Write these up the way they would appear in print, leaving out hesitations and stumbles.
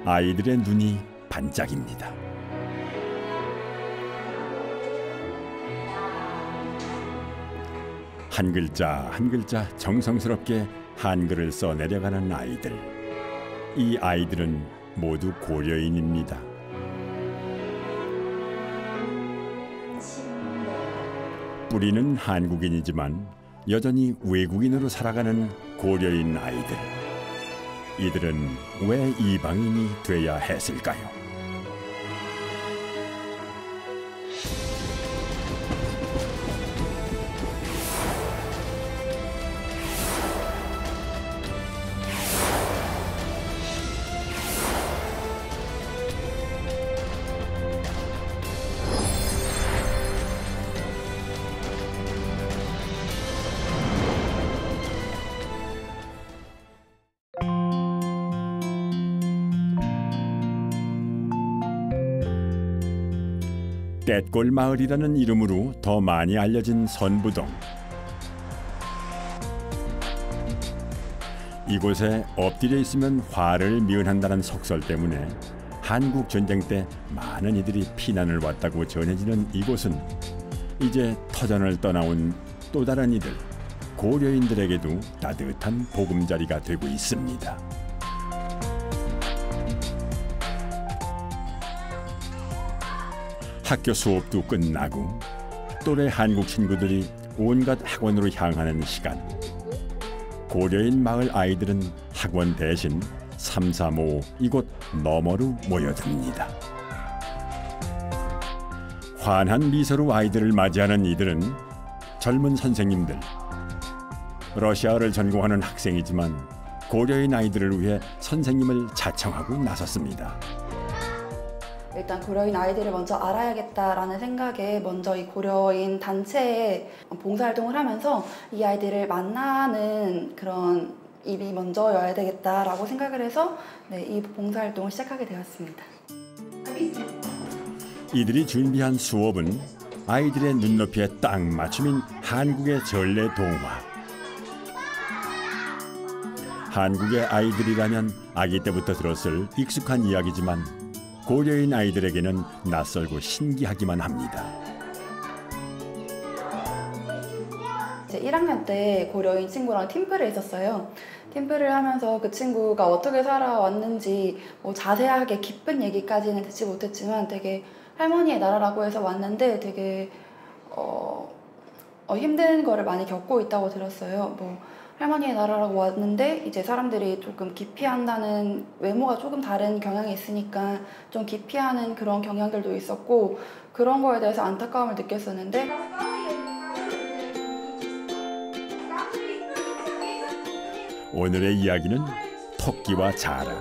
아이들의 눈이 반짝입니다. 한 글자 한 글자 정성스럽게 한글을 써 내려가는 아이들. 이 아이들은 모두 고려인입니다. 뿌리는 한국인이지만 여전히 외국인으로 살아가는 고려인 아이들. 이들은 왜 이방인이 돼야 했을까요? 떼꼴마을이라는 이름으로 더 많이 알려진 선부동. 이곳에 엎드려 있으면 화를 미운한다는 속설 때문에 한국 전쟁 때 많은 이들이 피난을 왔다고 전해지는 이곳은 이제 터전을 떠나온 또 다른 이들, 고려인들에게도 따뜻한 보금자리가 되고 있습니다. 학교 수업도 끝나고 또래 한국 친구들이 온갖 학원으로 향하는 시간. 고려인 마을 아이들은 학원 대신 335 이곳 너머로 모여듭니다. 환한 미소로 아이들을 맞이하는 이들은 젊은 선생님들. 러시아어를 전공하는 학생이지만 고려인 아이들을 위해 선생님을 자청하고 나섰습니다. 일단 고려인 아이들을 먼저 알아야겠다라는 생각에 먼저 이 고려인 단체에 봉사활동을 하면서 이 아이들을 만나는 그런 입이 먼저여야 되겠다라고 생각을 해서 이 봉사활동을 시작하게 되었습니다. 이들이 준비한 수업은 아이들의 눈높이에 딱 맞춤인 한국의 전래 동화. 한국의 아이들이라면 아기 때부터 들었을 익숙한 이야기지만 고려인 아이들에게는 낯설고 신기하기만 합니다. 제 1학년 때 고려인 친구랑 팀플을 했었어요. 팀플을 하면서 그 친구가 어떻게 살아왔는지 자세하게 깊은 얘기까지는 듣지 못했지만 되게 할머니의 나라라고 해서 왔는데 되게 힘든 거를 많이 겪고 있다고 들었어요. 할머니의 나라라고 왔는데 이제 사람들이 조금 기피한다는, 외모가 조금 다른 경향이 있으니까 좀 기피하는 그런 경향들도 있었고, 그런 거에 대해서 안타까움을 느꼈었는데, 오늘의 이야기는 토끼와 자라.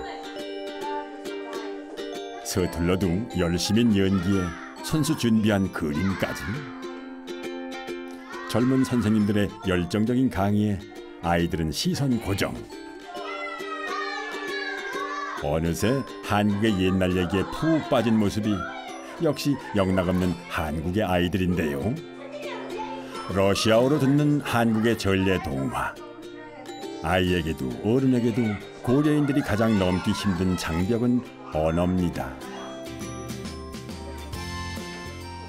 서툴러도 열심인 연기에 손수 준비한 그림까지. 젊은 선생님들의 열정적인 강의에 아이들은 시선 고정. 어느새 한국의 옛날 얘기에 푹 빠진 모습이 역시 영락없는 한국의 아이들인데요. 러시아어로 듣는 한국의 전래 동화. 아이에게도 어른에게도 고려인들이 가장 넘기 힘든 장벽은 언어입니다.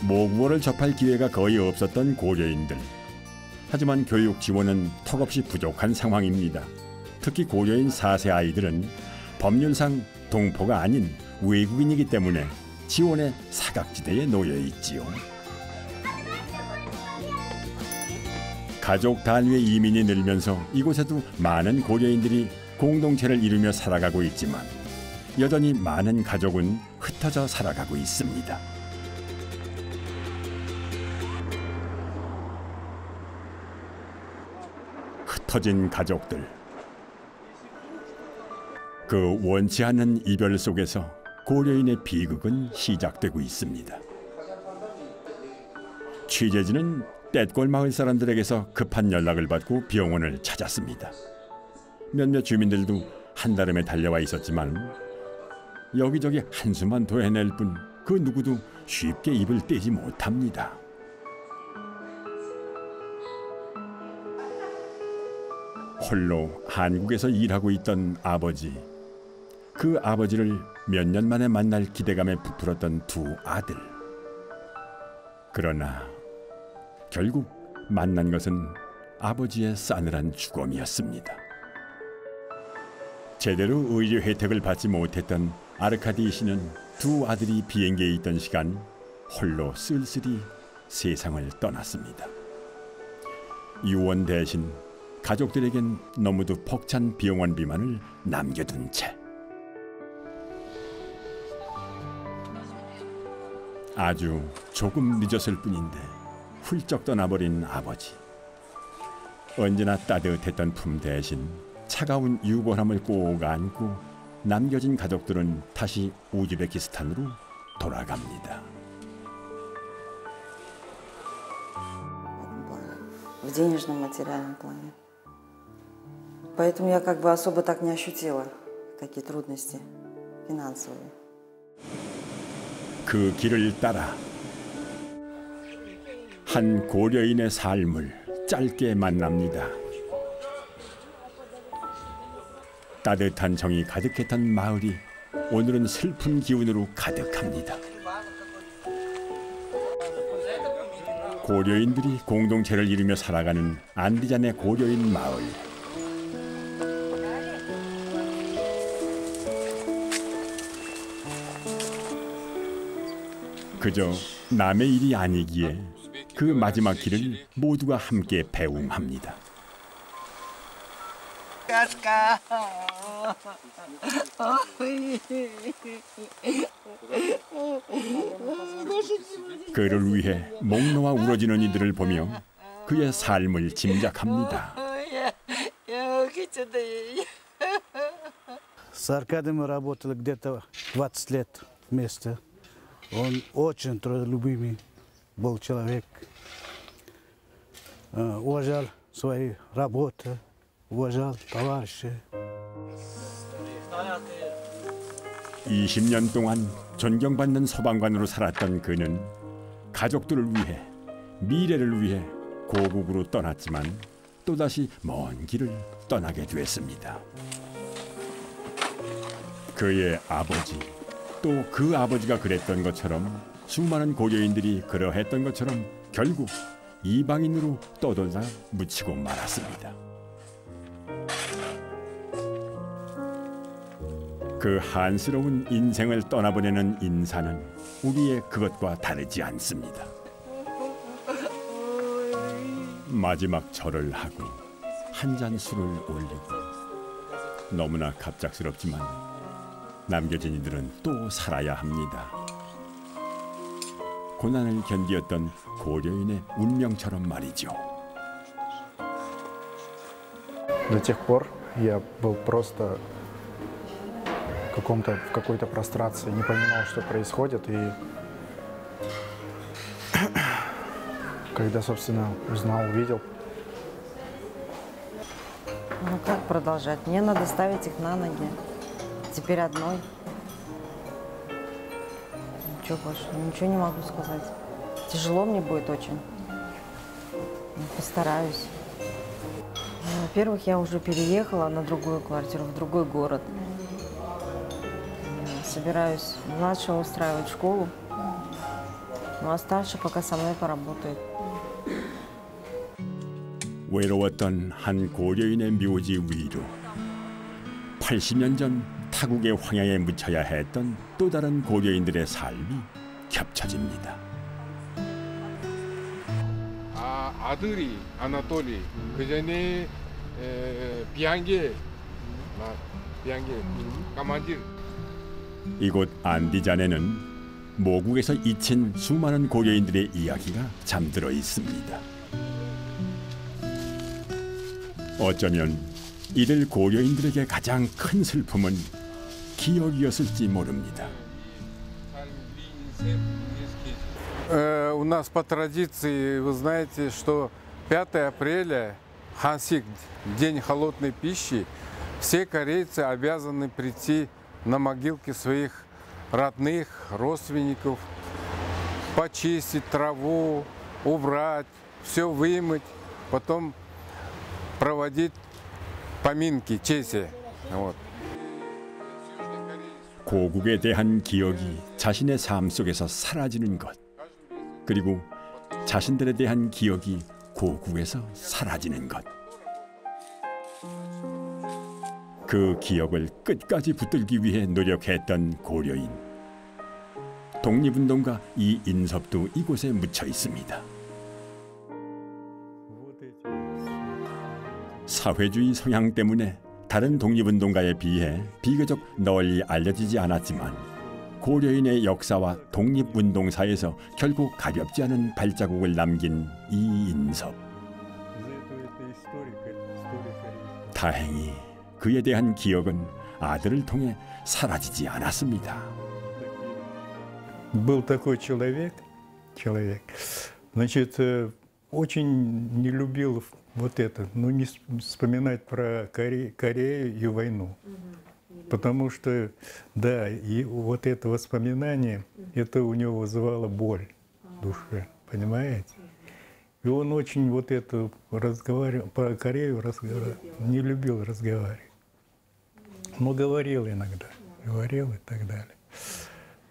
모국어를 접할 기회가 거의 없었던 고려인들. 하지만 교육 지원은 턱없이 부족한 상황입니다. 특히 고려인 4세 아이들은 법률상 동포가 아닌 외국인이기 때문에 지원의 사각지대에 놓여 있지요. 가족 단위의 이민이 늘면서 이곳에도 많은 고려인들이 공동체를 이루며 살아가고 있지만 여전히 많은 가족은 흩어져 살아가고 있습니다. 흩어진 가족들. 그 원치 않는 이별 속에서 고려인의 비극은 시작되고 있습니다. 취재진은 떼꼴 마을 사람들에게서 급한 연락을 받고 병원을 찾았습니다. 몇몇 주민들도 한달음에 달려와 있었지만 여기저기 한숨만 토해낼 뿐 그 누구도 쉽게 입을 떼지 못합니다. 홀로 한국에서 일하고 있던 아버지. 그 아버지를 몇 년 만에 만날 기대감에 부풀었던 두 아들. 그러나 결국 만난 것은 아버지의 싸늘한 죽음이었습니다. 제대로 의료 혜택을 받지 못했던 아르카디 씨는 두 아들이 비행기에 있던 시간 홀로 쓸쓸히 세상을 떠났습니다. 유언 대신 가족들에겐 너무도 벅찬 병원비만을 남겨둔 채 아주 조금 늦었을 뿐인데 훌쩍 떠나버린 아버지. 언제나 따뜻했던 품 대신 차가운 유골함을 꼭 안고 남겨진 가족들은 다시 우즈베키스탄으로 돌아갑니다. В денежном материальном плане. Поэтому я как бы особо так не ощутила такие трудности финансовые. 그 길을 따라 한 고려인의 삶을 짧게 만납니다. 따뜻한 정이 가득했던 마을이 오늘은 슬픈 기운으로 가득합니다. 고려인들이 공동체를 이루며 살아가는 안디잔의 고려인 마을. 그저 남의 일이 아니기에 그 마지막 길을 모두가 함께 배웅합니다. 그를 위해 목 놓아 울어지는 이들을 보며 그의 삶을 짐작합니다. С Аркадием мы работали где-то 20 лет вместе. Он очень трудолюбивый был человек. Уважал свои работы, уважал товарищей. 20년 동안 존경받는 소방관으로 살았던 그는 가족들을 위해, 미래를 위해 고국으로 떠났지만 또다시 먼 길을 떠나게 됐습니다. 그의 아버지, 또 그 아버지가 그랬던 것처럼 수많은 고려인들이 그러했던 것처럼 결국 이방인으로 떠돌다 묻히고 말았습니다. 그 한스러운 인생을 떠나보내는 인사는 우리의 그것과 다르지 않습니다. 마지막 절을 하고 한 잔 술을 올리고 너무나 갑작스럽지만 남겨진 이들은 또 살아야 합니다. 고난을 견디었던 고려인의 운명처럼 말이죠. До тех пор я был просто в какой-то прострации, не понимал, что происходит. И когда, собственно, узнал, увидел. Ну как продолжать? Мне надо ставить их на ноги. Теперь одной. Ничего больше, ничего не могу сказать. Тяжело мне будет очень. Постараюсь. Во-первых, я уже переехала на другую квартиру, в другой город. Собираюсь младшего устраивать в школу, ну а старший пока со мной поработает. 외로웠던 한 고려인의 묘지 위로 80년 전 타국의 황야에 묻혀야 했던 또 다른 고려인들의 삶이 겹쳐집니다. 아들이 아나톨리 그 전에 비행기 까만질. 이곳 안디잔에는 모국에서 잊힌 수많은 고려인들의 이야기가 잠들어 있습니다. 어쩌면 이들 고려인들에게 가장 큰 슬픔은 기억이었을지 모릅니다. У нас по традиции, вы знаете, что 5 апреля, Хансик, день холодной пищи, все корейцы обязаны прийти на могилки своих родных, родственников, почистить траву, убрать, все вымыть, потом проводить поминки, чеси. Вот. 고국에 대한 기억이 자신의 삶 속에서 사라지는 것, 그리고 자신들에 대한 기억이 고국에서 사라지는 것. 그 기억을 끝까지 붙들기 위해 노력했던 고려인. 독립운동가 이인섭도 이곳에 묻혀 있습니다. 사회주의 성향 때문에 다른 독립운동가에 비해 비교적 널리 알려지지 않았지만 고려인의 역사와 독립운동사에서 결국 가볍지 않은 발자국을 남긴 이인섭. 다행히 그에 대한 기억은 아들을 통해 사라지지 않았습니다. Был такой человек, значит, очень не любил вот это, ну не вспоминать про Корею и войну. Потому что, да, и вот это воспоминание, это у него вызывало боль в душе, понимаете? И он очень вот это разговаривал, про Корею не любил разговаривать. Но говорил иногда, говорил и так далее.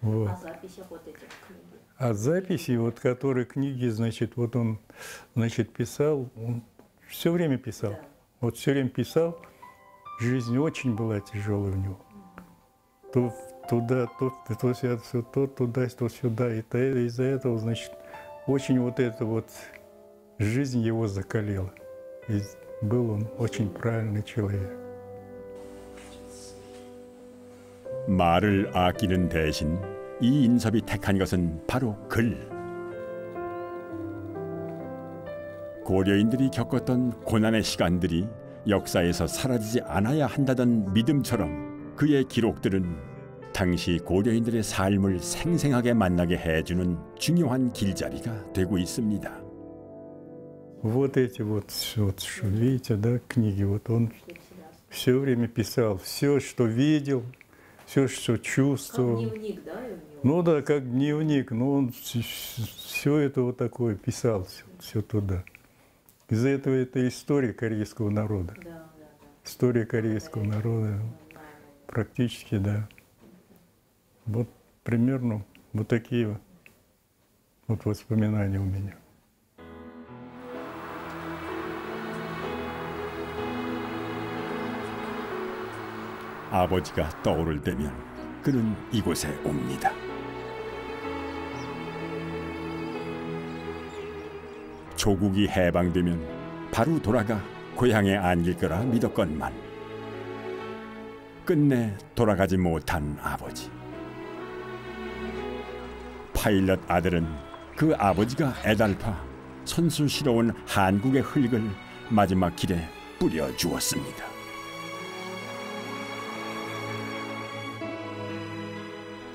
Вот. А записи вот этих книг? А записи, вот которые книги, значит, вот он, значит, писал, он все время писал. Да. Вот все время писал, жизнь очень была тяжелая у него. То туда, то сюда, то туда, то сюда. И из-за этого, значит, очень вот эта вот жизнь его закалила. И был он очень правильный человек. 말을 아끼는 대신 이인섭이 택한 것은 바로 글. 고려인들이 겪었던 고난의 시간들이 역사에서 사라지지 않아야 한다던 믿음처럼 그의 기록들은 당시 고려인들의 삶을 생생하게 만나게 해주는 중요한 길잡이가 되고 있습니다. Вот эти вот видите, да, книги, вот он все время писал, все, что видел, все, что чувствовал. Как дневник, да? Ну да, как дневник, но он все это вот такое писал, все туда. Из-за этого это история корейского народа. Да. История корейского народа, практически, да. Вот примерно вот такие вот воспоминания у меня. 아버지가 떠오를 때면 그는 이곳에 옵니다. 조국이 해방되면 바로 돌아가 고향에 안길 거라 믿었건만 끝내 돌아가지 못한 아버지. 파일럿 아들은 그 아버지가 애달파 손수시러운 한국의 흙을 마지막 길에 뿌려주었습니다.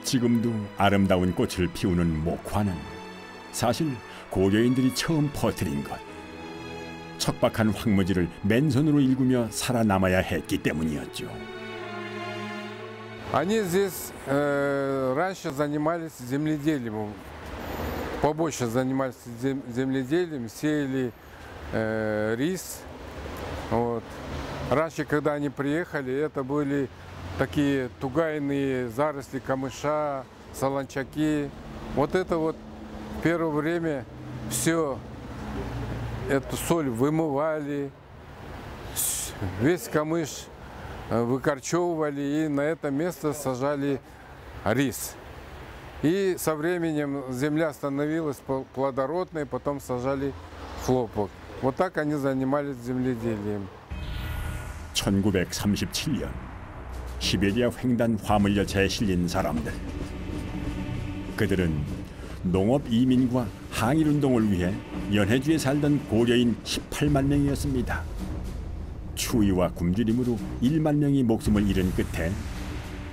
지금도 아름다운 꽃을 피우는 목화는 사실 고려인들이 처음 퍼뜨린 것. 척박한 황무지를 맨손으로 일구며 살아남아야 했기 때문이었죠. Они здесь раньше занимались земледелием, побольше занимались земледелием, сеяли рис. Вот. Раньше, когда они приехали, это были такие тугайные заросли камыша, солончаки. Вот это вот в первое время все эту соль вымывали, весь камыш выкорчевывали и на это место сажали рис. И со временем земля становилась плодородной, потом сажали хлопок. Вот так они занимались земледелием. 1937년 시베리아 횡단 화물열차에 실린 사람들. 그들은 농업 이민과 항일운동을 위해 연해주에 살던 고려인 18만 명이었습니다. 추위와 굶주림으로 1만 명이 목숨을 잃은 끝에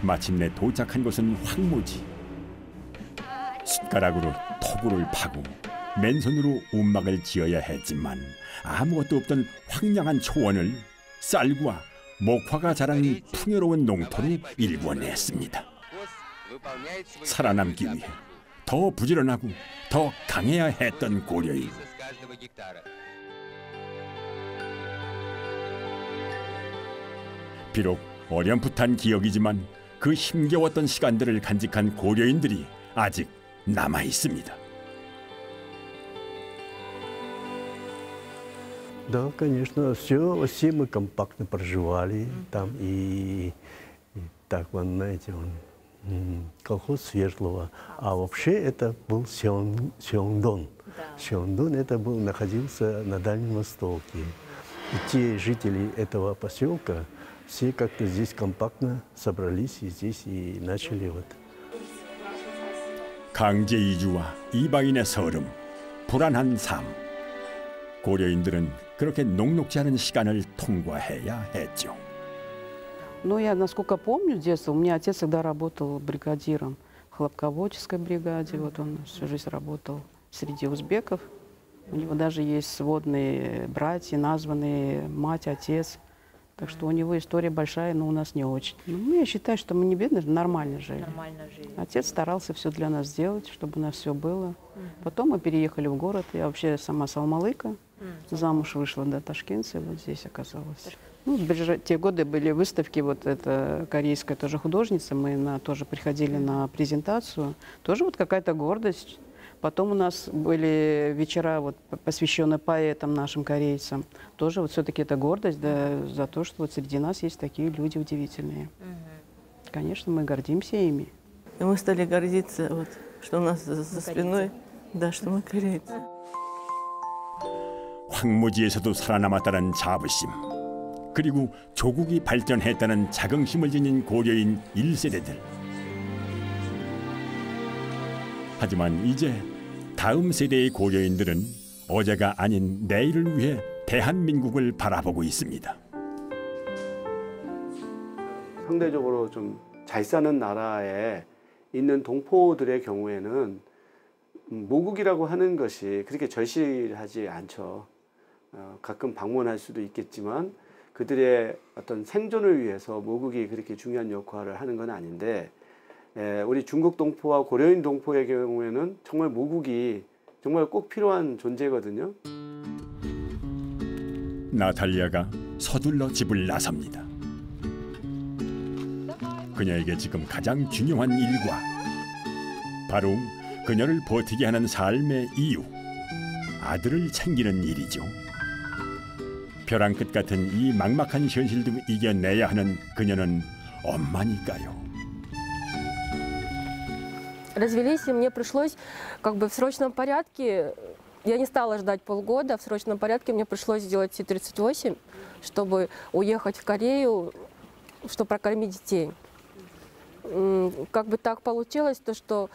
마침내 도착한 곳은 황무지. 숟가락으로 토구를 파고 맨손으로 움막을 지어야 했지만 아무것도 없던 황량한 초원을 쌀과 목화가 자란 풍요로운 농토로 일궈냈습니다. 살아남기 위해 더 부지런하고 더 강해야 했던 고려인. 비록 어렴풋한 기억이지만 그 힘겨웠던 시간들을 간직한 고려인들이 아직 남아 있습니다. Да, конечно, все мы компактно проживали там и так вот, знаете, колхоз Свердлова. А вообще это был Сеондон. Сеондон это находился на Дальнем Востоке. И те жители этого поселка все как-то здесь компактно собрались и здесь и начали вот. 강제 이주와 이방인의 서름, 불안한 삶. 고려인들은 그렇게 녹록지 않은 시간을 통과해야 했죠. Ну, я, насколько помню, с детства, у меня отец всегда работал бригадиром в хлопководческой бригаде. Вот он всю жизнь работал среди узбеков. У него даже есть сводные братья, названные мать, отец. Так что у него история большая, но у нас не очень. Ну, я считаю, что мы не бедные, нормально жили. Отец старался все для нас сделать, чтобы у нас все было. Потом мы переехали в город. Я вообще сама с Алмалыка. Замуж вышла до Ташкента, и вот здесь оказалась. Ну, в те годы были выставки, вот эта корейская тоже художница, мы тоже приходили на презентацию. Тоже вот какая-то гордость. Потом у нас были вечера, вот, посвященные поэтам нашим корейцам. Тоже вот все-таки это гордость, да, за то, что вот среди нас есть такие люди удивительные. Конечно, мы гордимся ими. И мы стали гордиться, вот, что у нас за спиной, да, что мы корейцы. 황무지에서도 살아남았다는 자부심, 그리고 조국이 발전했다는 자긍심을 지닌 고려인 1세대들. 하지만 이제 다음 세대의 고려인들은 어제가 아닌 내일을 위해 대한민국을 바라보고 있습니다. 상대적으로 좀 잘 사는 나라에 있는 동포들의 경우에는 모국이라고 하는 것이 그렇게 절실하지 않죠. 가끔 방문할 수도 있겠지만 그들의 어떤 생존을 위해서 모국이 그렇게 중요한 역할을 하는 건 아닌데, 우리 중국 동포와 고려인 동포의 경우에는 정말 모국이 정말 꼭 필요한 존재거든요. 나탈리아가 서둘러 집을 나섭니다. 그녀에게 지금 가장 중요한 일과 바로 그녀를 버티게 하는 삶의 이유, 아들을 챙기는 일이죠. 벼랑 끝 같은 이 막막한 현실도 이겨내야 하는 그녀는 엄마니까요. Развелись, и мне пришлось как бы в срочном порядке, я не стала ждать полгода, в срочном порядке мне пришлось сделать Си-38, чтобы уехать в Корею, чтобы прокормить детей. Как бы так получилось, то что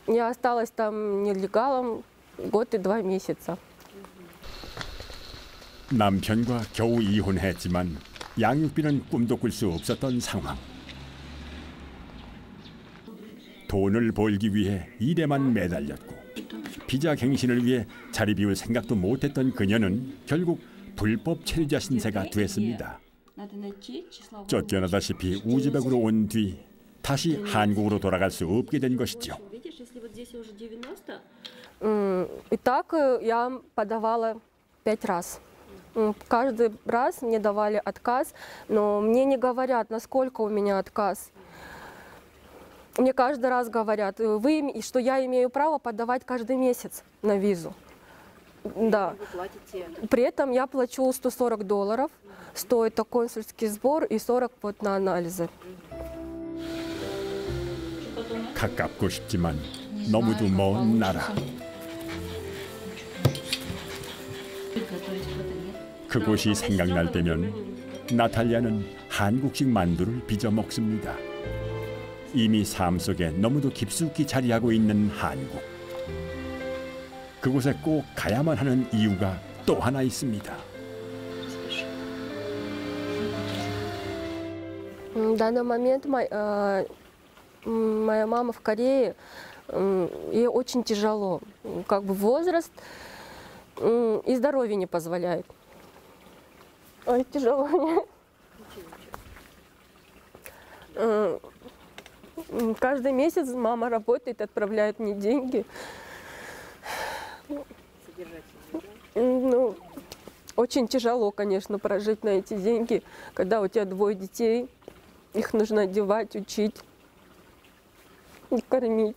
я осталась там нелегалом год и 2 месяца. 남편과 겨우 이혼했지만 양육비는 꿈도 꿀 수 없었던 상황. 돈을 벌기 위해 일에만 매달렸고 비자 갱신을 위해 자리 비울 생각도 못했던 그녀는 결국 불법 체류자 신세가 됐습니다. 쫓겨나다시피 우즈벡으로 온 뒤 다시 한국으로 돌아갈 수 없게 된 것이죠. Итак, я подавала 5 раз. Каждый раз мне давали отказ, но мне не говорят, насколько у меня отказ. Мне каждый раз говорят, что я имею право подавать каждый месяц на визу. Да. При этом я плачу $140, стоит консульский сбор и 40 вот на анализы. 가깝고 싶지만 너무도 먼 나라. 그곳이 생각날 때면 나탈리아는 한국식 만두를 빚어 먹습니다. 이미 삶 속에 너무도 깊숙이 자리하고 있는 한국. 그곳에 꼭 가야만 하는 이유가 또 하나 있습니다. В данный момент моя мама в Корее, ей очень тяжело. Как бы возраст и здоровье не позволяет. Ой, тяжело мне. Каждый месяц мама работает, отправляет мне деньги. Ну, очень тяжело, конечно, прожить на эти деньги, когда у тебя 2 детей. Их нужно одевать, учить и кормить.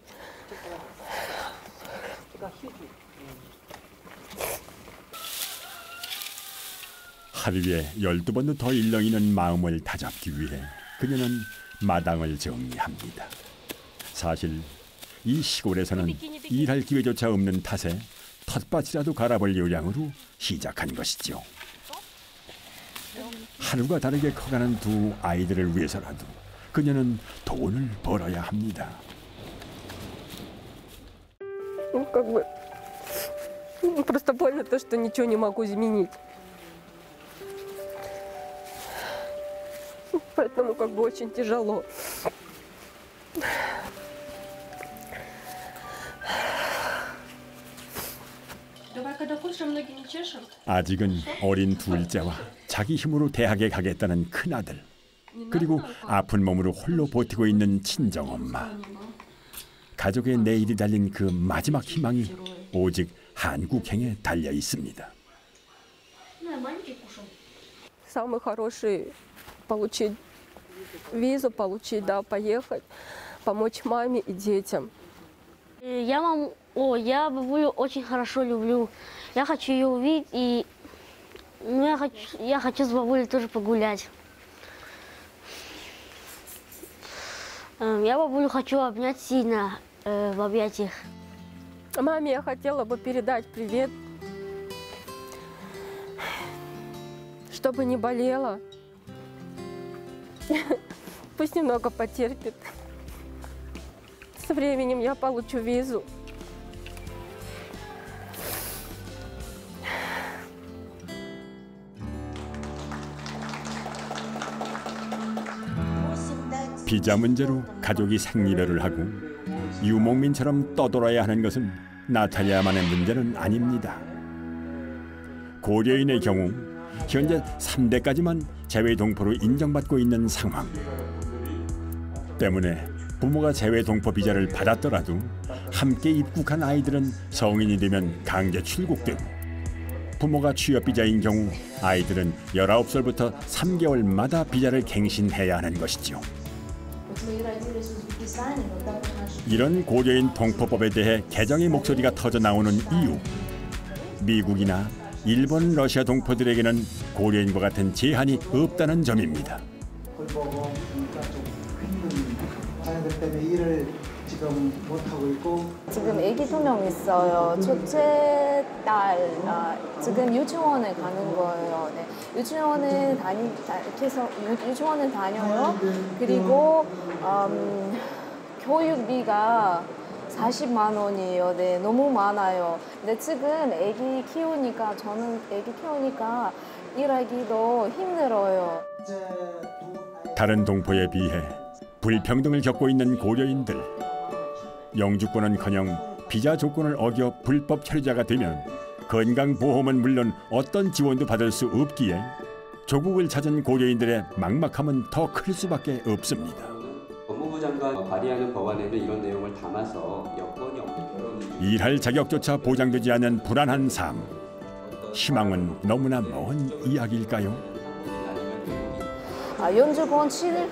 하루에 12번도 더 일렁이는 마음을 다잡기 위해 그녀는 마당을 정리합니다. 사실 이 시골에서는 일할 기회조차 없는 탓에 텃밭이라도 갈아볼 요량으로 시작한 것이죠. 하루가 다르게 커가는 두 아이들을 위해서라도 그녀는 돈을 벌어야 합니다. Как бы просто больно то, что ничего не могу изменить. Поэтому как бы очень тяжело. 아직은 어린 둘째와 자기 힘으로 대학에 가겠다는 큰아들, 그리고 아픈 몸으로 홀로 버티고 있는 친정엄마. 가족의 내일이 달린 그 마지막 희망이 오직 한국행에 달려 있습니다. Самый хороший получить визу, получить, да, поехать, помочь маме и детям. Я бабулю очень хорошо люблю. Я хочу ее увидеть, и я хочу с бабулей тоже погулять. Я бабулю хочу обнять сильно в объятиях. Маме я хотела бы передать привет, чтобы не болела. Пусть немного потерпит. Со временем я получу визу. 비자 문제로 가족이 생리별을 하고 유목민처럼 떠돌아야 하는 것은 나탈리아만의 문제는 아닙니다. 고려인의 경우 현재 3대까지만 재외동포로 인정받고 있는 상황 때문에 부모가 재외동포 비자를 받았더라도 함께 입국한 아이들은 성인이 되면 강제 출국되고 부모가 취업비자인 경우 아이들은 19살부터 3개월마다 비자를 갱신해야 하는 것이죠. 이런 고려인 동포법에 대해 개정의 목소리가 터져나오는 이유, 미국이나 일본, 러시아 동포들에게는 고려인과 같은 제한이 없다는 점입니다. 지금 아기 2명 있어요. 첫째 딸 지금 유치원에 가는 거예요. 네. 유치원에 다녀요. 그리고 교육비가 40만 원이에요. 네, 너무 많아요. 근데 지금 저는 아기 키우니까 일하기도 힘들어요. 다른 동포에 비해 불평등을 겪고 있는 고려인들. 영주권은커녕 비자 조건을 어겨 불법 체류자가 되면 건강보험은 물론 어떤 지원도 받을 수 없기에 조국을 찾은 고려인들의 막막함은 더 클 수밖에 없습니다. 법무부 장관 발의하는 법안에는 이런 내용을 담아서 여건이 없는 결혼 일할 자격조차 보장되지 않는 불안한 삶. 희망은 너무나 먼 이야기일까요? 연주권 취득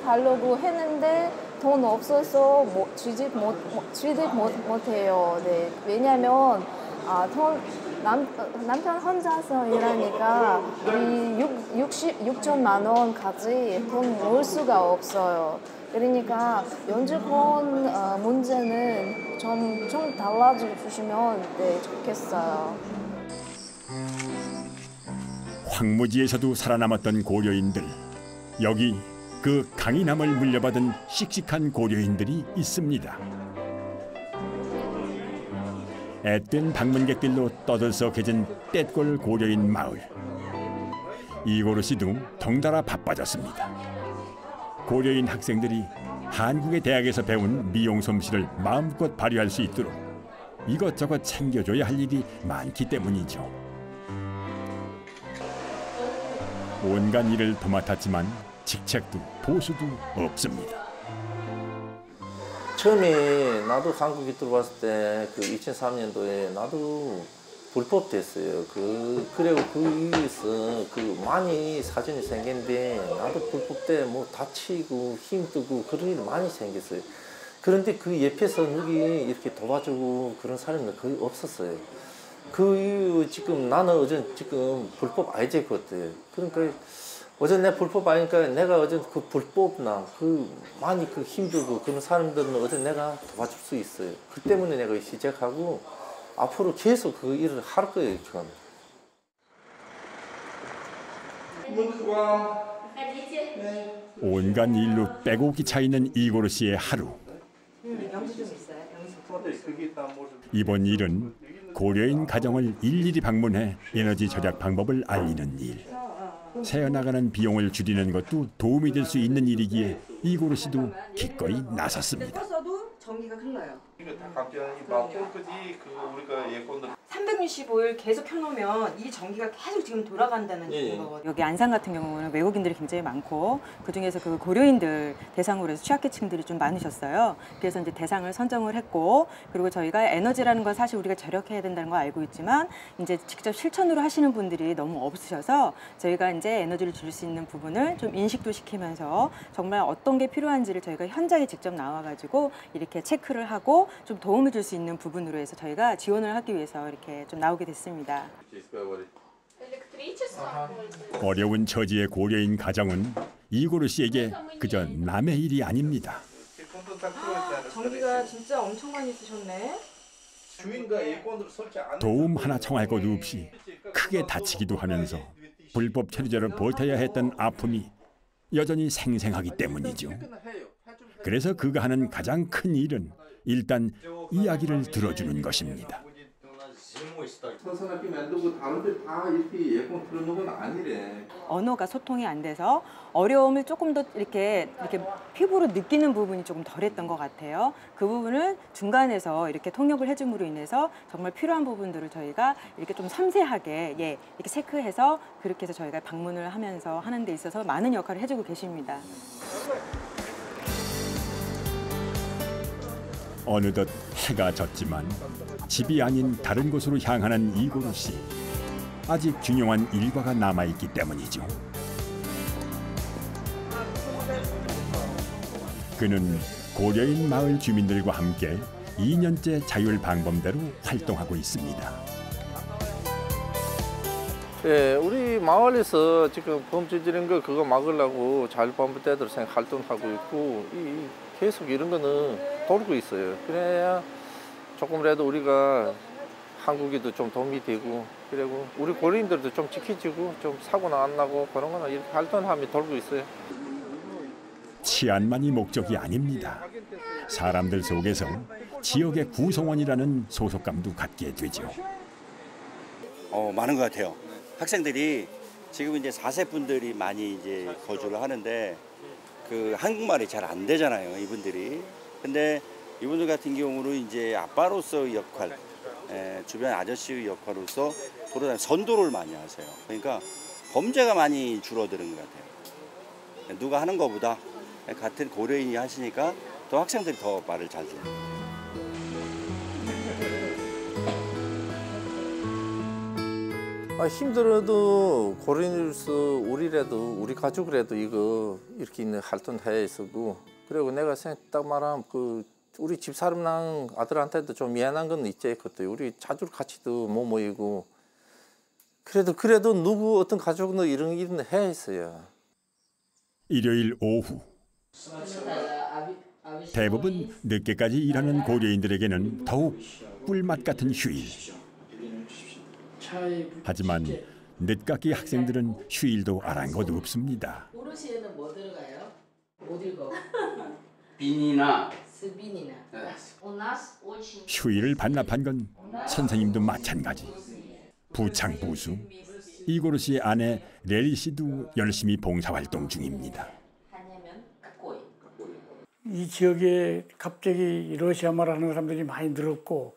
가려고 했는데 돈 없어서 취득 못해요. 네. 왜냐면 남편 혼자서 일하니까 6천만 원까지 돈 모을 수가 없어요. 그러니까 연주권 문제는 좀 달라주시면 좋겠어요. 황무지에서도 살아남았던 고려인들. 여기 그 강인함을 물려받은 씩씩한 고려인들이 있습니다. 앳된 방문객들로 떠들썩해진 떼꼴 고려인 마을. 이고르시도 덩달아 바빠졌습니다. 고려인 학생들이 한국의 대학에서 배운 미용 솜씨를 마음껏 발휘할 수 있도록 이것저것 챙겨줘야 할 일이 많기 때문이죠. 온갖 일을 도맡았지만 직책도 보수도 없습니다. 처음에 나도 한국에 들어왔을 때 그 2003년도에 나도 불법됐어요. 그리고 그 이유에서 많이 사진이 생겼는데 나도 불법 때 뭐 다치고 힘들고 그런 일이 많이 생겼어요. 그런데 그 옆에서 누기 이렇게 도와주고 그런 사람은 거의 없었어요. 그 이유 지금 나는 어제 지금 불법 아이제거든. 그러니까 어제 내 불법 아니까 내가 어제 그 불법나 많이 힘들고 그런 사람들은 어제 내가 도와줄 수 있어요. 그 때문에 내가 시작하고 앞으로 계속 그 일을 할 거예요. 지금. 온갖 일로 빼곡히 차이는 이고르 씨의 하루. 이번 일은 고려인 가정을 일일이 방문해 에너지 절약 방법을 알리는 일. 새어나가는 비용을 줄이는 것도 도움이 될 수 있는 일이기에 이고르 씨도 기꺼이 나섰습니다. 전기가 흘러요. 이거 다 갑자기 막골까지 우리가 예컨대 365일 계속 켜놓으면 이 전기가 계속 지금 돌아간다는 거거든요. 여기 안산 같은 경우는 외국인들이 굉장히 많고 그중에서 그 고려인들 대상으로 해서 취약계층들이 좀 많으셨어요. 그래서 이제 대상을 선정을 했고 그리고 저희가 에너지라는 건 사실 우리가 절약해야 된다는 거 알고 있지만 이제 직접 실천으로 하시는 분들이 너무 없으셔서 저희가 이제 에너지를 줄일 수 있는 부분을 좀 인식도 시키면서 정말 어떤 게 필요한지를 저희가 현장에 직접 나와가지고 이렇게 체크를 하고 좀 도움을 줄 수 있는 부분으로 해서 저희가 지원을 하기 위해서 이렇게 좀 나오게 됐습니다. 어려운 처지의 고려인 가정은 이고르 씨에게 그저 남의 일이 아닙니다. 전기가 진짜 엄청 많이 쓰셨네. 도움 하나 청할 것도 없이 크게 다치기도 하면서 불법 체류자로 버텨야 했던 아픔이 여전히 생생하기 때문이죠. 그래서 그가 하는 가장 큰 일은 일단 이야기를 들어주는 것입니다. 선선하게 만들고 다른데 다 이렇게 예쁜 틀어놓은 건 아니래. 언어가 소통이 안 돼서 어려움을 조금 더 이렇게 피부로 느끼는 부분이 조금 덜했던 것 같아요. 그 부분을 중간에서 이렇게 통역을 해줌으로 인해서 정말 필요한 부분들을 저희가 이렇게 좀 섬세하게 이렇게 체크해서 그렇게 해서 저희가 방문을 하면서 하는 데 있어서 많은 역할을 해주고 계십니다. 어느덧 해가 졌지만 집이 아닌 다른 곳으로 향하는 이고르 씨. 아직 중요한 일과가 남아있기 때문이죠. 그는 고려인 마을 주민들과 함께 2년째 자율방범대로 활동하고 있습니다. 예, 우리 마을에서 지금 범죄지는 거 그거 막으려고 자율방범대대로 활동하고 있고 계속 이런 거는 돌고 있어요. 그래야 조금이라도 우리가 한국에도 좀 도움이 되고 그리고 우리 고려인들도 좀 지켜지고 좀 사고는 안 나고 그런 거는 이렇게 활동하면 돌고 있어요. 치안만이 목적이 아닙니다. 사람들 속에서 지역의 구성원이라는 소속감도 갖게 되죠. 많은 것 같아요. 학생들이 지금 이제 4세 분들이 많이 이제 거주를 하는데 그 한국말이 잘 안 되잖아요, 이분들이. 근데 이분들 같은 경우는 이제 아빠로서의 역할, 주변 아저씨의 역할로서 돌아다니는 선도를 많이 하세요. 그러니까 범죄가 많이 줄어드는 것 같아요. 누가 하는 것보다 같은 고려인이 하시니까 더 학생들이 더 말을 잘 들어요. 힘들어도 고려인으로서 우리라도 우리 가족이라도 이거 이렇게 있는 활동해야 있었고 그리고 내가 딱 말하면 우리 집사람랑 아들한테도 좀 미안한 건 있지. 그때 우리 자주 같이도 못 모이고 그래도 누구 어떤 가족은 이런 일은 해야 했어요. 일요일 오후 대부분 늦게까지 일하는 고려인들에게는 더욱 꿀맛 같은 휴일. 하지만 늦깎이 학생들은 휴일도 아랑곳 없습니다. 오롯이에는 뭐 들어가요? 못 읽어. 빈이나 스빈이나. 휴일을 반납한 건 선생님도 마찬가지. 부창부수. 이고르 씨의 아내 레리 씨도 열심히 봉사활동 중입니다. 이 지역에 갑자기 러시아 말을 하는 사람들이 많이 늘었고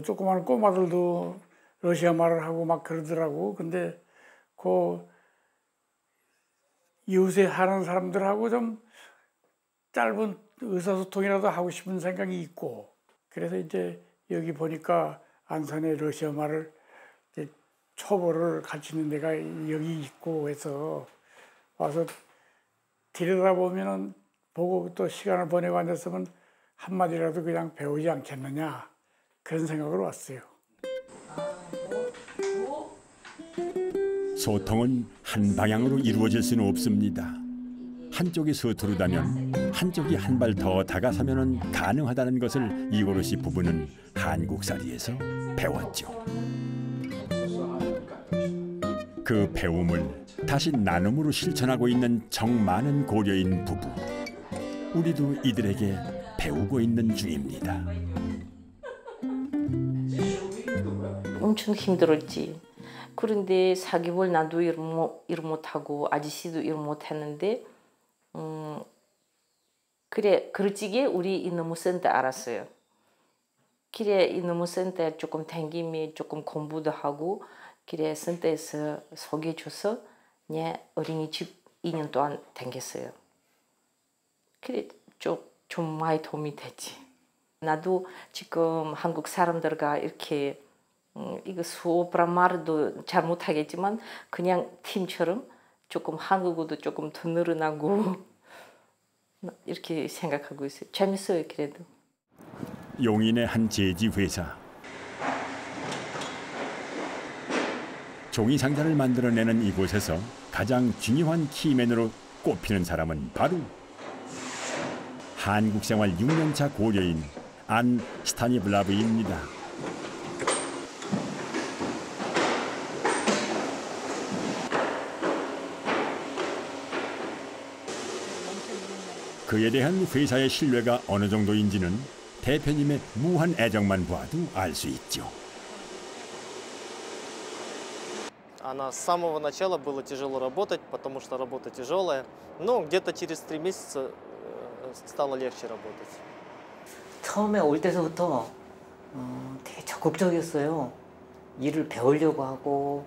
조그마한 꼬마들도 러시아 말을 하고 막 그러더라고. 근데 그 이웃에 사는 사람들하고 좀 짧은 의사소통이라도 하고 싶은 생각이 있고 그래서 이제 여기 보니까 안산에 러시아 말을 초보를 가르치는 데가 여기 있고 해서 와서 들여다보면은 보고 또 시간을 보내고 앉았으면 한마디라도 그냥 배우지 않겠느냐 그런 생각으로 왔어요. 소통은 한 방향으로 이루어질 수는 없습니다. 한쪽이 서투르다면 한쪽이 한 발 더 다가서면 가능하다는 것을 이고르 씨 부부는 한국살이에서 배웠죠. 그 배움을 다시 나눔으로 실천하고 있는 정 많은 고려인 부부. 우리도 이들에게 배우고 있는 중입니다. 엄청 힘들었지. 그런데 4개월 나도 일 못하고 아저씨도 일 못했는데 그래 그렇지게 우리 이노무센터 알았어요. 그래 이노무센터 조금 다니면 조금 공부도 하고 그래 센터에서 소개해줘서 내 어린이집 2년 동안 다녔어요. 그래 좀 많이 도움이 됐지. 나도 지금 한국 사람들과 이렇게 이거 수업이란 말도 잘 못하겠지만 그냥 팀처럼 조금 한국어도 조금 더 늘어나고 이렇게 생각하고 있어요. 재밌어요 그래도. 용인의 한 제지 회사. 종이 상자를 만들어내는 이곳에서 가장 중요한 키맨으로 꼽히는 사람은 바로 한국 생활 6년차 고려인 안 스타니블라브입니다. 그에 대한 회사의 신뢰가 어느 정도인지는 대표님의 무한 애정만 봐도 알 수 있죠. Она с самого начала было тяжело работать, потому что работа тяжелая. Но где-то через 3 месяца стало легче работать. 처음에 올 때서부터 되게 적극적이었어요. 일을 배우려고 하고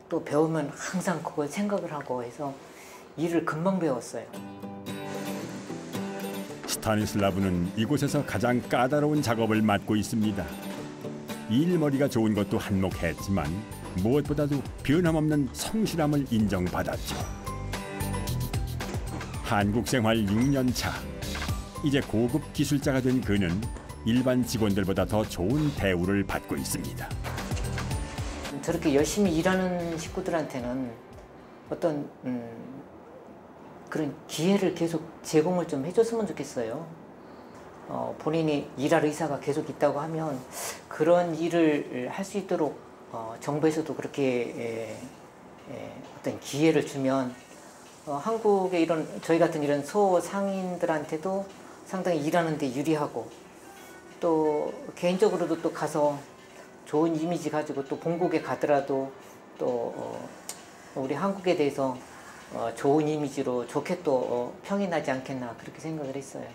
또 배우면 항상 그걸 생각을 하고 해서 일을 금방 배웠어요. 스타니슬라브는 이곳에서 가장 까다로운 작업을 맡고 있습니다. 일머리가 좋은 것도 한몫했지만 무엇보다도 변함없는 성실함을 인정받았죠. 한국 생활 6년 차. 이제 고급 기술자가 된 그는 일반 직원들보다 더 좋은 대우를 받고 있습니다. 저렇게 열심히 일하는 식구들한테는 어떤 그런 기회를 계속 제공을 좀 해줬으면 좋겠어요. 본인이 일할 의사가 계속 있다고 하면 그런 일을 할 수 있도록 정부에서도 그렇게 어떤 기회를 주면 한국의 이런 저희 같은 이런 소상인들한테도 상당히 일하는 데 유리하고 또 개인적으로도 또 가서 좋은 이미지 가지고 또 본국에 가더라도 또 우리 한국에 대해서 좋은 이미지로 좋게 또 평이 나지 않겠나 그렇게 생각을 했어요.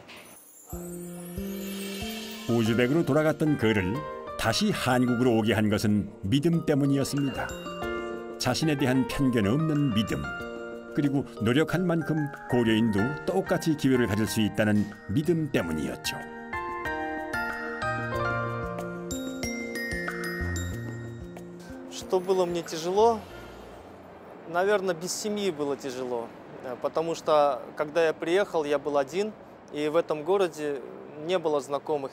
우즈벡으로 돌아갔던 그를 다시 한국으로 오게 한 것은 믿음 때문이었습니다. 자신에 대한 편견 없는 믿음, 그리고 노력한 만큼 고려인도 똑같이 기회를 가질 수 있다는 믿음 때문이었죠. Что было мне тяжело? Наверное, без семьи было тяжело, потому что когда я приехал, я был один, и в этом городе не было знакомых,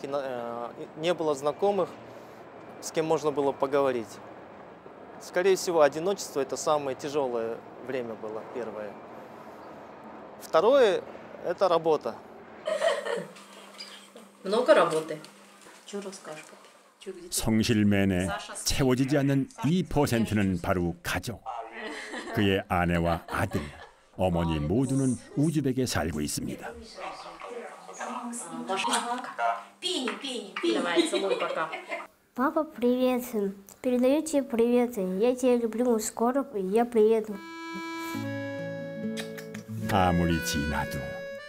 с кем можно было поговорить. Скорее всего, одиночество – это самое тяжелое время было, первое. Второе – это работа. Много работы? Что расскажешь? 성실맨에 채워지지 않는 2%는 바로 가족. 그의 아내와 아들, 어머니 모두는 우즈벡에 살고 있습니다. Папа, привет. Передаю тебе привет. Я тебя люблю. Скоро я приеду. 아무리 지나도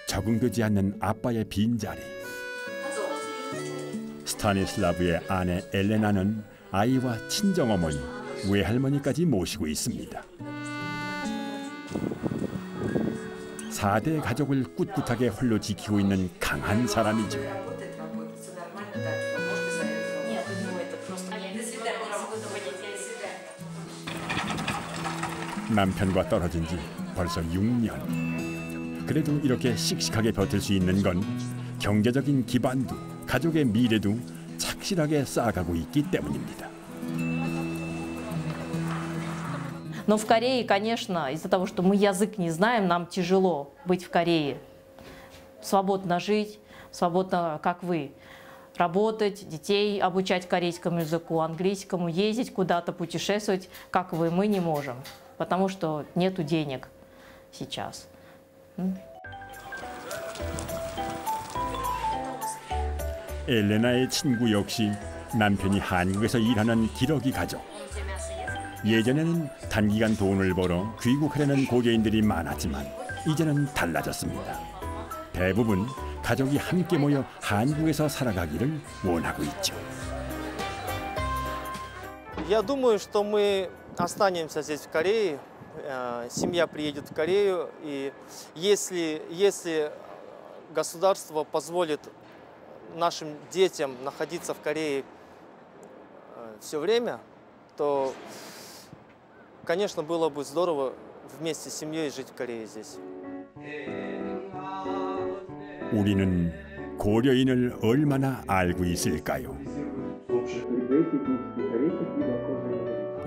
적응되지 않는 아빠의 빈자리. 스타니슬라브의 아내 엘레나는 아이와 친정어머니, 외할머니까지 모시고 있습니다. 4대 가족을 꿋꿋하게 홀로 지키고 있는 강한 사람이죠. 남편과 떨어진 지 벌써 6년. 그래도 이렇게 씩씩하게 버틸 수 있는 건 경제적인 기반도 가족의 미래도 착실하게 쌓아가고 있기 때문입니다. Но в Корее, конечно, из-за того, что мы язык не знаем, нам тяжело быть в Корее. Свободно жить, свободно, как вы, работать, детей обучать корейскому языку, английскому, ездить куда-то, путешествовать, как вы, мы не можем, потому что нету денег сейчас. 엘레나의 친구 역시 남편이 한국에서 일하는 기러기 가족. 예전에는 단기간 돈을 벌어 귀국하려는 고려인들이 많았지만 이제는 달라졌습니다. 대부분 가족이 함께 모여 한국에서 살아가기를 원하고 있죠. Я думаю, что мы останемся здесь в Корее. Семья приедет в Корею, и если государство позволит нашим детям находиться в Корее все время, то, конечно, было бы здорово вместе с семьей жить в Корее здесь. 우리는 고려인을 얼마나 알고 있을까요?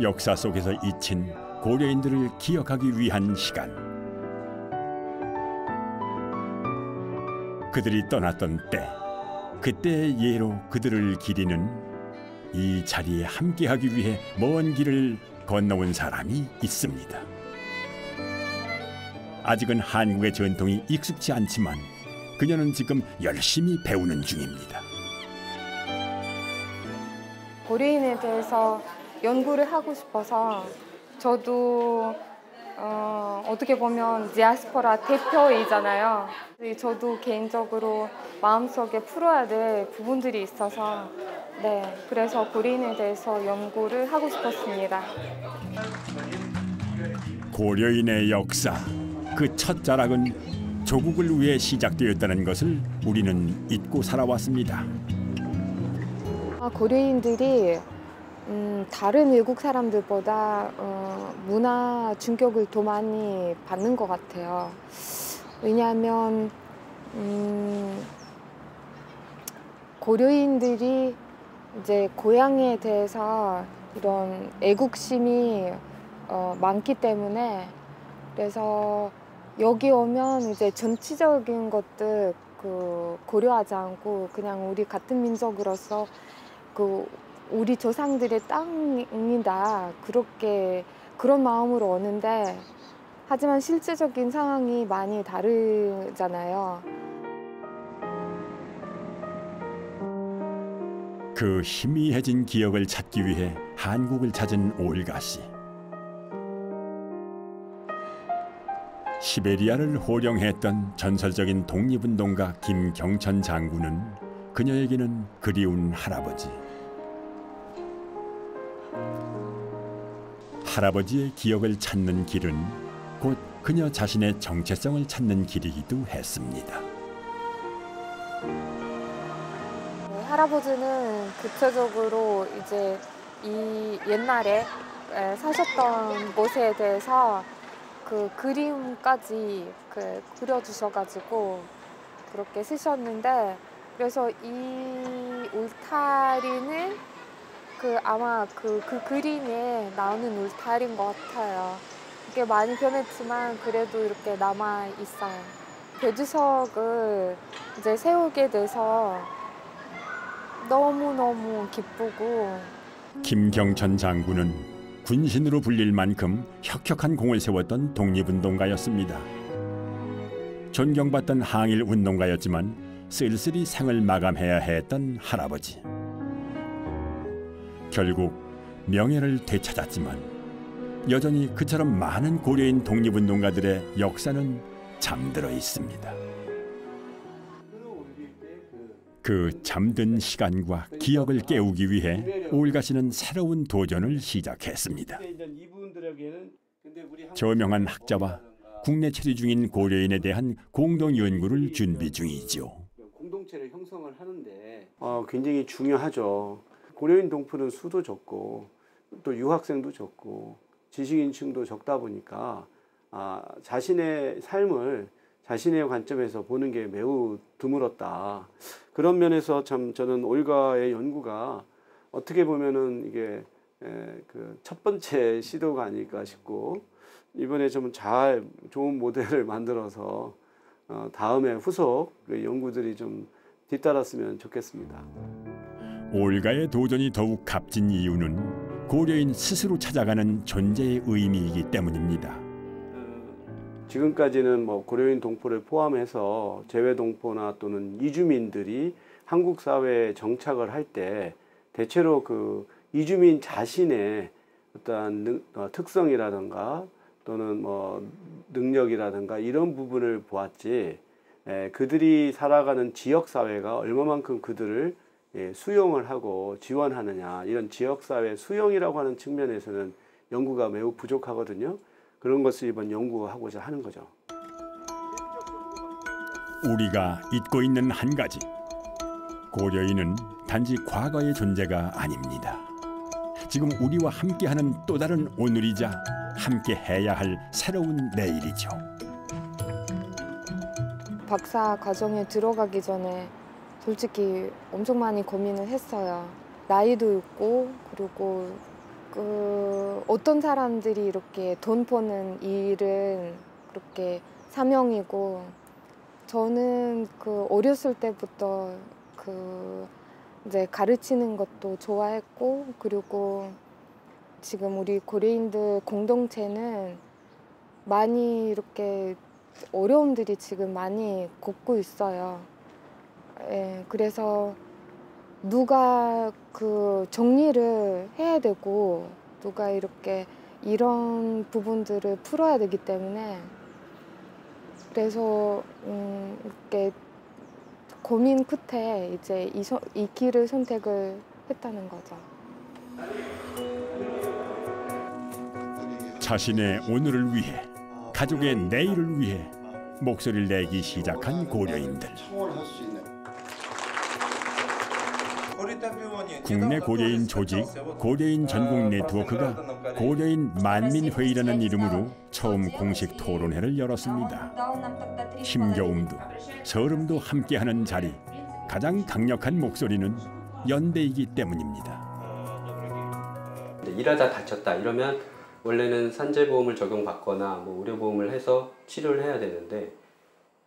역사 속에서 잊힌 고려인들을 기억하기 위한 시간. 그들이 떠났던 때, 그때의 예로 그들을 기리는 이 자리에 함께하기 위해 먼 길을 건너온 사람이 있습니다. 아직은 한국의 전통이 익숙치 않지만 그녀는 지금 열심히 배우는 중입니다. 고려인에 대해서 연구를 하고 싶어서 저도 어떻게 보면 디아스포라 대표이잖아요. 저도 개인적으로 마음속에 풀어야 될 부분들이 있어서 그래서 고려인에 대해서 연구를 하고 싶었습니다. 고려인의 역사, 그 첫 자락은 조국을 위해 시작되었다는 것을 우리는 잊고 살아왔습니다. 고려인들이 다른 외국 사람들보다 문화 충격을 더 많이 받는 것 같아요. 왜냐하면 고려인들이 이제 고향에 대해서 이런 애국심이 많기 때문에 그래서 여기 오면 이제 정치적인 것들 고려하지 않고 그냥 우리 같은 민족으로서 우리 조상들의 땅이다 그런 마음으로 오는데 하지만 실제적인 상황이 많이 다르잖아요. 그 희미해진 기억을 찾기 위해 한국을 찾은 올가 씨. 시베리아를 호령했던 전설적인 독립운동가 김경천 장군은 그녀에게는 그리운 할아버지. 할아버지의 기억을 찾는 길은 곧 그녀 자신의 정체성을 찾는 길이기도 했습니다. 할아버지는 구체적으로 이제 이 옛날에 사셨던 곳에 대해서 그 그림까지 그려주셔가지고 그렇게 쓰셨는데 그래서 이 울타리는 아마 그 그림에 나오는 울타리인 것 같아요. 이게 많이 변했지만 그래도 이렇게 남아 있어요. 배주석을 이제 세우게 돼서 너무너무 기쁘고. 김경천 장군은 군신으로 불릴 만큼 혁혁한 공을 세웠던 독립운동가였습니다. 존경받던 항일 운동가였지만 쓸쓸히 생을 마감해야 했던 할아버지. 결국 명예를 되찾았지만 여전히 그처럼 많은 고려인 독립운동가들의 역사는 잠들어 있습니다. 그 잠든 시간과 기억을 깨우기 위해 올가 씨는 새로운 도전을 시작했습니다. 저명한 학자와 국내 체류 중인 고려인에 대한 공동 연구를 준비 중이죠. 공동체를 형성을 하는데 굉장히 중요하죠. 고려인 동포는 수도 적고 또 유학생도 적고 지식인층도 적다 보니까 자신의 삶을 자신의 관점에서 보는 게 매우 드물었다. 그런 면에서 참 저는 올가의 연구가 어떻게 보면은 이게 그 첫 번째 시도가 아닐까 싶고, 이번에 좀 잘 좋은 모델을 만들어서 다음에 후속 그 연구들이 좀 뒤따랐으면 좋겠습니다. 올가의 도전이 더욱 값진 이유는 고려인 스스로 찾아가는 존재의 의미이기 때문입니다. 지금까지는 뭐 고려인 동포를 포함해서 재외 동포나 또는 이주민들이 한국 사회에 정착을 할 때 대체로 그 이주민 자신의 어떠한 특성이라든가 또는 뭐 능력이라든가 이런 부분을 보았지, 그들이 살아가는 지역 사회가 얼마만큼 그들을 수용을 하고 지원하느냐, 이런 지역 사회 수용이라고 하는 측면에서는 연구가 매우 부족하거든요. 그런 것을 이번 연구하고자 하는 거죠. 우리가 잊고 있는 한 가지, 고려인은 단지 과거의 존재가 아닙니다. 지금 우리와 함께하는 또 다른 오늘이자 함께 해야 할 새로운 내일이죠. 박사 과정에 들어가기 전에 솔직히 엄청 많이 고민을 했어요. 나이도 있고, 그리고 어떤 사람들이 이렇게 돈 버는 일은 그렇게 사명이고, 저는 어렸을 때부터 이제 가르치는 것도 좋아했고, 그리고 지금 우리 고려인들 공동체는 많이 이렇게 어려움들이 지금 많이 겪고 있어요. 그래서 누가 정리를 해야 되고, 누가 이렇게 이런 부분들을 풀어야 되기 때문에, 그래서 이렇게 고민 끝에 이제 이 길을 선택을 했다는 거죠. 자신의 오늘을 위해, 가족의 내일을 위해 목소리를 내기 시작한 고려인들. 국내 고려인 조직 고려인 전국 네트워크가 고려인 만민회의라는 이름으로 처음 공식 토론회를 열었습니다. 힘겨움도 서름도 함께하는 자리, 가장 강력한 목소리는 연대이기 때문입니다. 일하다 다쳤다 이러면 원래는 산재보험을 적용받거나 뭐 의료보험을 해서 치료를 해야 되는데,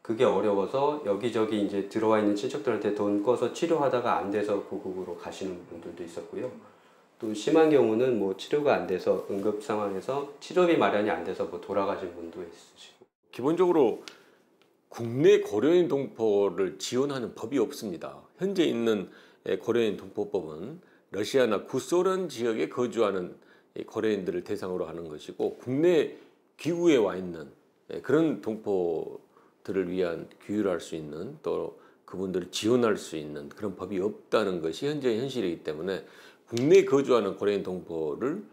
그게 어려워서 여기저기 이제 들어와 있는 친척들한테 돈 꺼서 치료하다가 안 돼서 고국으로 가시는 분들도 있었고요. 또 심한 경우는 뭐 치료가 안 돼서 응급 상황에서 치료비 마련이 안 돼서 뭐 돌아가신 분도 있으시고. 기본적으로 국내 고려인 동포를 지원하는 법이 없습니다. 현재 있는 고려인 동포법은 러시아나 구소련 지역에 거주하는 고려인들을 대상으로 하는 것이고, 국내 기구에 와 있는 그런 동포들을 위한 규율을 할 수 있는, 또 그분들을 지원할 수 있는 그런 법이 없다는 것이 현재 현실이기 때문에 국내에 거주하는 고려인 동포를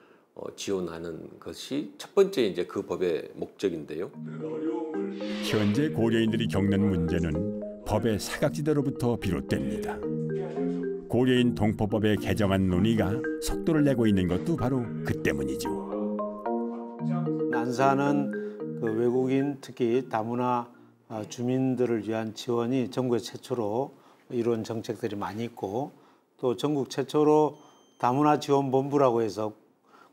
지원하는 것이 첫 번째 이제 그 법의 목적인데요. 현재 고려인들이 겪는 문제는 법의 사각지대로부터 비롯됩니다. 고려인 동포법의 개정안 논의가 속도를 내고 있는 것도 바로 그 때문이죠. 난사는 외국인, 특히 다문화 주민들을 위한 지원이 전국에 최초로 이런 정책들이 많이 있고, 또 전국 최초로 다문화 지원본부라고 해서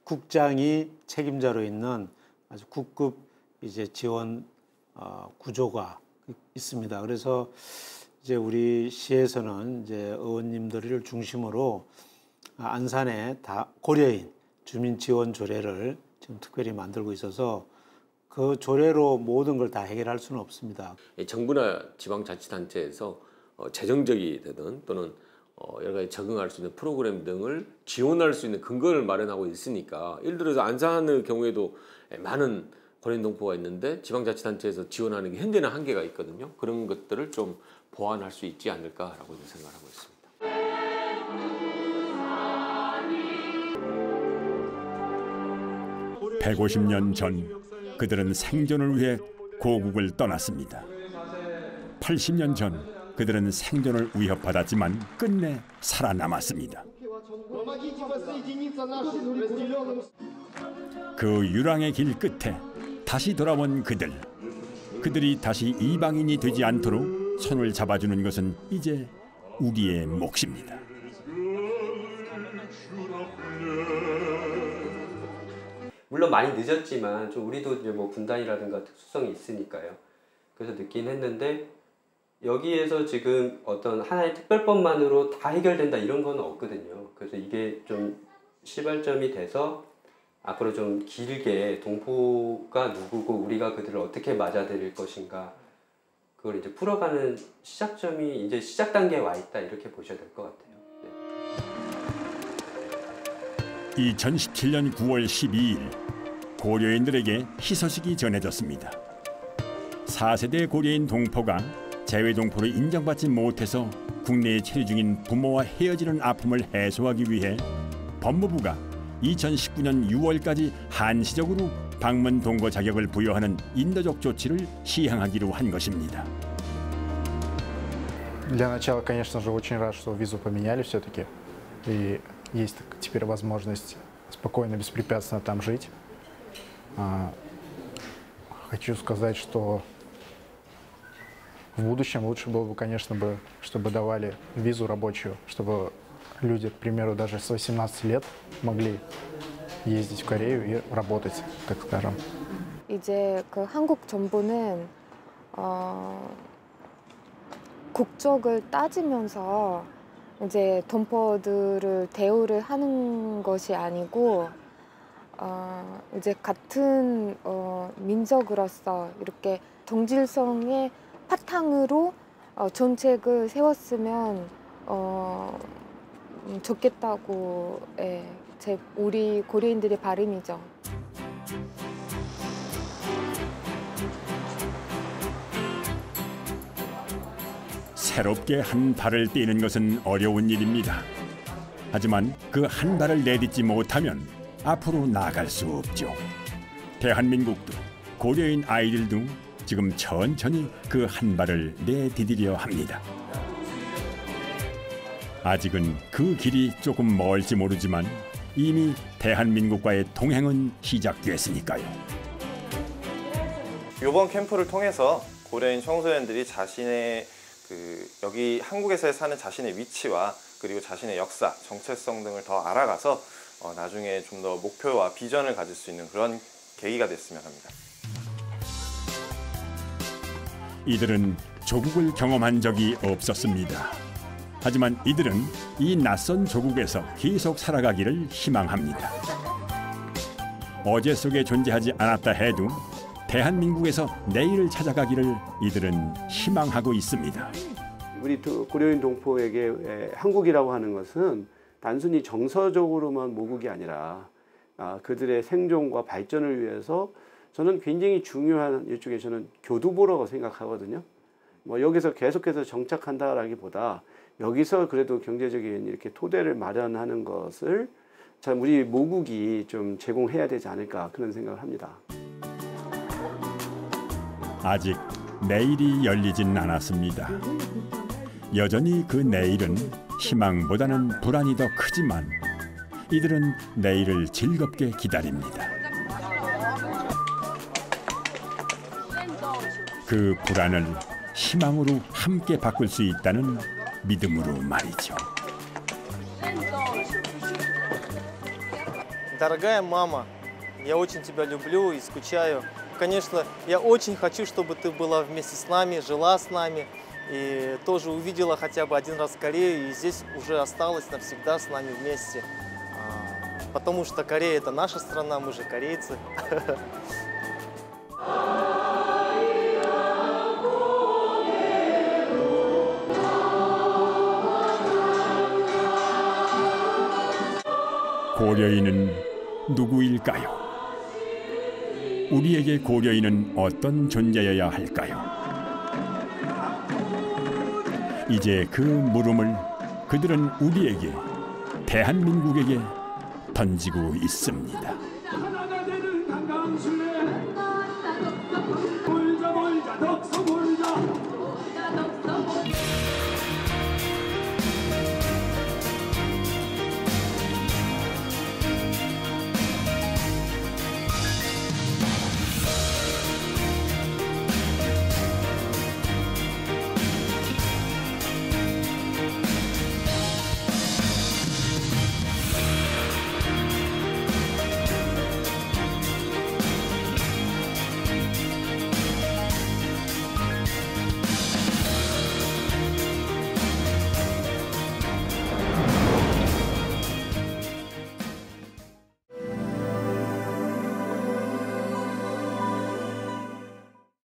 국장이 책임자로 있는 아주 국급 이제 지원 구조가 있습니다. 그래서 이제 우리 시에서는 이제 의원님들을 중심으로 안산에 고려인 주민 지원 조례를 지금 특별히 만들고 있어서 그 조례로 모든 걸 다 해결할 수는 없습니다. 정부나 지방자치단체에서 재정적이 되든 또는 여러 가지 적응할 수 있는 프로그램 등을 지원할 수 있는 근거를 마련하고 있으니까, 예를 들어서 안산의 경우에도 많은 고려인 동포가 있는데 지방자치단체에서 지원하는 게 현재는 한계가 있거든요. 그런 것들을 좀 보완할 수 있지 않을까라고 생각하고 있습니다. 150년 전 그들은 생존을 위해 고국을 떠났습니다. 80년 전 그들은 생존을 위협받았지만 끝내 살아남았습니다. 그 유랑의 길 끝에 다시 돌아온 그들. 그들이 다시 이방인이 되지 않도록 손을 잡아주는 것은 이제 우리의 몫입니다. 물론 많이 늦었지만 좀 우리도 이제 뭐 분단이라든가 특수성이 있으니까요. 그래서 늦긴 했는데 여기에서 지금 어떤 하나의 특별법만으로 다 해결된다 이런 건 없거든요. 그래서 이게 좀 시발점이 돼서 앞으로 좀 길게 동포가 누구고 우리가 그들을 어떻게 맞아들일 것인가 그걸 이제 풀어가는 시작점이 이제 시작 단계에 와 있다 이렇게 보셔야 될 것 같아요. 2017년 9월 12일 고려인들에게 희소식이 전해졌습니다. 4세대 고려인 동포가 재외동포로 인정받지 못해서 국내에 체류 중인 부모와 헤어지는 아픔을 해소하기 위해 법무부가 2019년 6월까지 한시적으로 방문 동거 자격을 부여하는 인도적 조치를 시행하기로 한 것입니다. Для начала, конечно же, очень рад, что визу поменяли все-таки. И есть теперь возможность спокойно, беспрепятственно там жить. Хочу сказать, что в будущем лучше было бы, конечно, чтобы давали визу рабочую, чтобы люди, к примеру, даже с 18 лет могли ездить в Корею и работать, так скажем. 이제 그 한국 정부는 국적을 따지면서 이제 동포들을 대우를 하는 것이 아니고 이제 같은 민족으로서 이렇게 동질성의 바탕으로 정책을 세웠으면 좋겠다고 우리 고려인들의 바람이죠. 새롭게 한 발을 떼는 것은 어려운 일입니다. 하지만 그 한 발을 내딛지 못하면 앞으로 나아갈 수 없죠. 대한민국도 고려인 아이들도 지금 천천히 그 한 발을 내디디려 합니다. 아직은 그 길이 조금 멀지 모르지만 이미 대한민국과의 동행은 시작됐으니까요. 이번 캠프를 통해서 고려인 청소년들이 자신의 여기 한국에서 사는 자신의 위치와 그리고 자신의 역사, 정체성 등을 더 알아가서 나중에 좀 더 목표와 비전을 가질 수 있는 그런 계기가 됐으면 합니다. 이들은 조국을 경험한 적이 없었습니다. 하지만 이들은 이 낯선 조국에서 계속 살아가기를 희망합니다. 어제 속에 존재하지 않았다 해도 대한민국에서 내일을 찾아가기를 이들은 희망하고 있습니다. 우리 고려인 동포에게 한국이라고 하는 것은 단순히 정서적으로만 모국이 아니라 그들의 생존과 발전을 위해서 저는 굉장히 중요한 일종의 저는 교두보라고 생각하거든요. 뭐 여기서 계속해서 정착한다라기보다 여기서 그래도 경제적인 이렇게 토대를 마련하는 것을 참 우리 모국이 좀 제공해야 되지 않을까 그런 생각을 합니다. 아직 내일이 열리진 않았습니다. 여전히 그 내일은 희망보다는 불안이 더 크지만 이들은 내일을 즐겁게 기다립니다. 그 불안을 희망으로 함께 바꿀 수 있다는 믿음으로 말이죠. Дорогая мама, я очень тебя люблю и скучаю. Конечно, я очень хочу, чтобы ты была вместе с нами, жила с нами и тоже увидела хотя бы один раз Корею и здесь уже осталась навсегда с нами вместе. Потому что Корея — это наша страна, мы же корейцы. 고려인은 누구일까요? 우리에게 고려인은 어떤 존재여야 할까요? 이제 그 물음을 그들은 우리에게, 대한민국에게 던지고 있습니다.